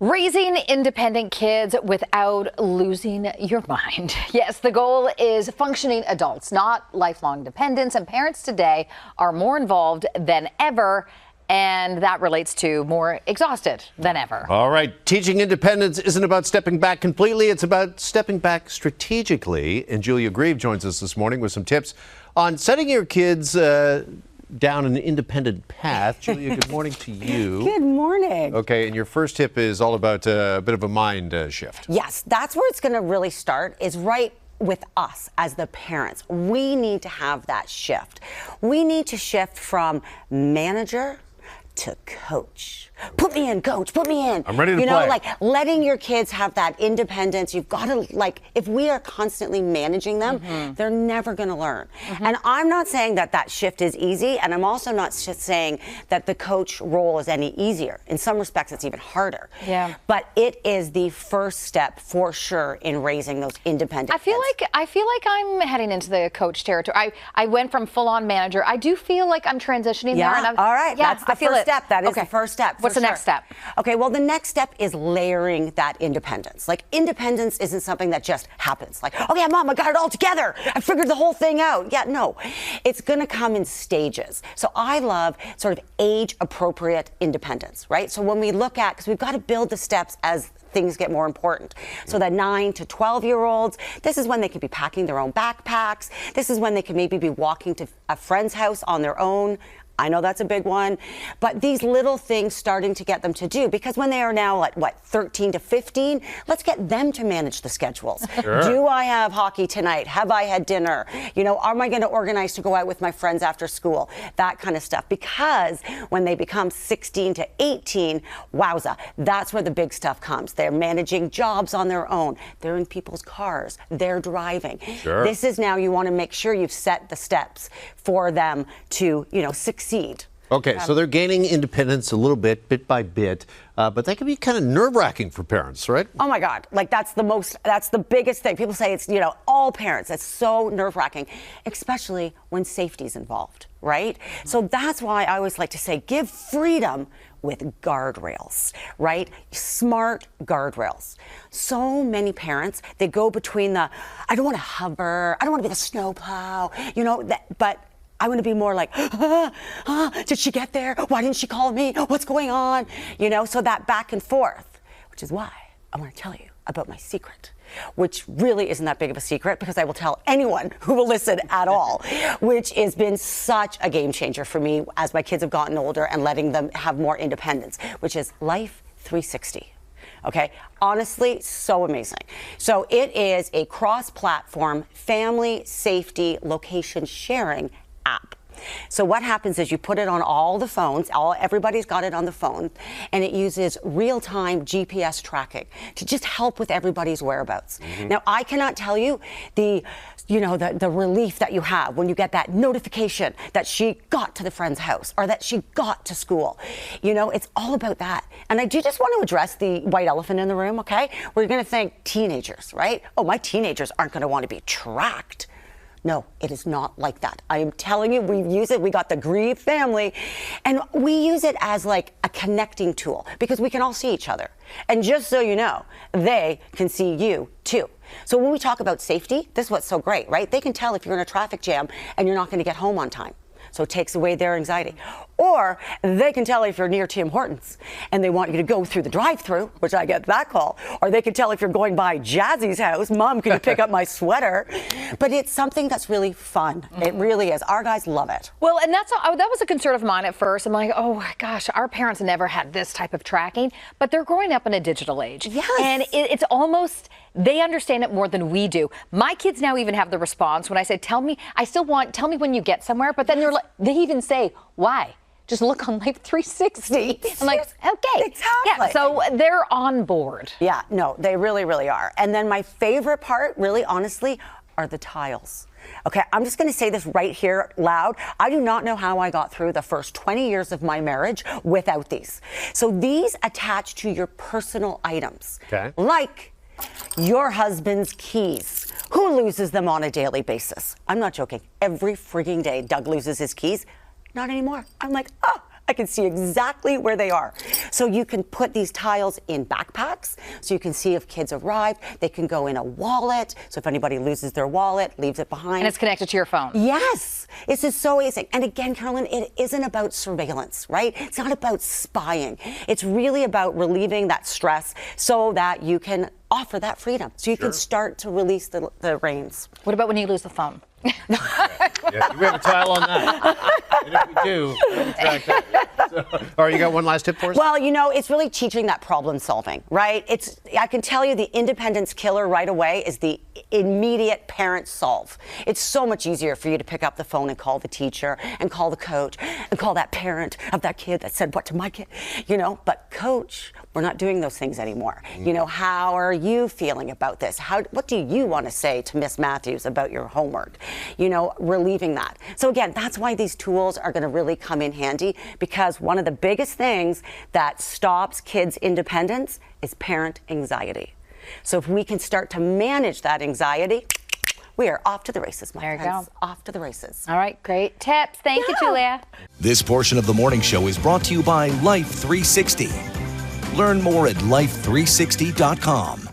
Raising independent kids without losing your mind. Yes, the goal is functioning adults, not lifelong dependents, and parents today are more involved than ever, and that relates to more exhausted than ever. All right, teaching independence isn't about stepping back completely, it's about stepping back strategically, and Julia Grieve joins us this morning with some tips on setting your kids down an independent path. Julia, good morning to you. Good morning. Okay, and your first tip is all about a bit of a mind shift. Yes, that's where it's going to really start, is right with us as the parents. We need to have that shift. We need to shift from manager to coach. Put me in, coach, put me in. I'm ready to play. You know, like letting your kids have that independence. You've got to, like, if we are constantly managing them, they're never going to learn. And I'm not saying that that shift is easy, and I'm also not just saying that the coach role is any easier. In some respects, it's even harder. Yeah. But it is the first step for sure in raising those independent I feel kids. like I'm heading into the coach territory. I went from full-on manager. I do feel like I'm transitioning there. And All right. Yeah, That's the first step. That is the first step. What's the next step? Okay, well, the next step is layering that independence. Like, independence isn't something that just happens. Like, oh yeah, Mom, I got it all together. I figured the whole thing out. Yeah, no. It's going to come in stages. So I love sort of age-appropriate independence, right? So when we look at, because we've got to build the steps as things get more important. So that 9 to 12-year-olds, this is when they could be packing their own backpacks. This is when they could maybe be walking to a friend's house on their own. I know that's a big one, but these little things starting to get them to do, because when they are now at what, 13 to 15, let's get them to manage the schedules. Sure. Do I have hockey tonight? Have I had dinner? You know, am I going to organize to go out with my friends after school? That kind of stuff. Because when they become 16 to 18, wowza, that's where the big stuff comes. They're managing jobs on their own. They're in people's cars. They're driving. Sure. This is now, you want to make sure you've set the steps for them to, you know, succeed. Okay, so they're gaining independence a little bit by bit, but that can be kind of nerve-wracking for parents, right? Oh my God, like that's the biggest thing. People say it's, you know, all parents. It's so nerve-wracking, especially when safety's involved, right? So that's why I always like to say, give freedom with guardrails, right? Smart guardrails. So many parents, they go between the, I don't want to hover, I don't want to be the snowplow, you know, but I want to be more like, did she get there? Why didn't she call me? What's going on? You know, so that back and forth, which is why I want to tell you about my secret, which really isn't that big of a secret, because I will tell anyone who will listen at all, which has been such a game changer for me as my kids have gotten older and letting them have more independence, which is Life 360. Okay, honestly, so amazing. So it is a cross-platform family safety location sharing app. So what happens is you put it on all the phones, everybody's got it on the phone, and it uses real-time GPS tracking to just help with everybody's whereabouts. Now, I cannot tell you the relief that you have when you get that notification that she got to the friend's house or that she got to school. You know, it's all about that. And I do just want to address the white elephant in the room, okay? We're going to think teenagers, right? Oh, my teenagers aren't going to want to be tracked. No, it is not like that. I am telling you, we use it. We got the Grieve family, and we use it as like a connecting tool because we can all see each other. And just so you know, they can see you too. So when we talk about safety, this is what's so great, right? They can tell if you're in a traffic jam and you're not going to get home on time. So it takes away their anxiety. Or they can tell if you're near Tim Hortons and they want you to go through the drive-thru, which I get that call. Or they can tell if you're going by Jazzy's house, Mom, can you pick up my sweater? But it's something that's really fun. It really is. Our guys love it. Well, and that was a concern of mine at first. I'm like, oh my gosh, our parents never had this type of tracking, but they're growing up in a digital age. Yes. And it's almost, they understand it more than we do. My kids now even have the response when I say, tell me when you get somewhere, but then they even say, why? Just look on Life 360. I'm like, okay. Exactly. Yeah, so they're on board. Yeah, no, they really, really are. And then my favorite part, really honestly, are the tiles. Okay, I'm just going to say this right here loud. I do not know how I got through the first 20 years of my marriage without these. So these attach to your personal items. Okay. Like your husband's keys. Who loses them on a daily basis? I'm not joking. Every frigging day, Doug loses his keys. Not anymore. I'm like, oh, I can see exactly where they are. So you can put these tiles in backpacks, so you can see if kids arrived. They can go in a wallet, so if anybody loses their wallet, leaves it behind. And it's connected to your phone. Yes, this is so easy. And again, Carolyn, it isn't about surveillance, right? It's not about spying. It's really about relieving that stress so that you can offer that freedom, so you can start to release the reins. What about when you lose the phone? Yeah, we have a tile on that. And if we do, we'll track that. So, all right, you got one last tip for us? Well, it's really teaching that problem solving, right? I can tell you the independence killer right away is the immediate parent solve. It's so much easier for you to pick up the phone and call the teacher and call the coach and call that parent of that kid that said what to my kid, but coach, we're not doing those things anymore. How are you feeling about this? What do you want to say to Miss Matthews about your homework? Relieving that. So again, that's why these tools are going to really come in handy, because one of the biggest things that stops kids' independence is parent anxiety. So if we can start to manage that anxiety, we are off to the races, my friends. There you go. Off to the races. All right, great tips. Thank you, Julia. This portion of the morning show is brought to you by Life 360. Learn more at life360.com.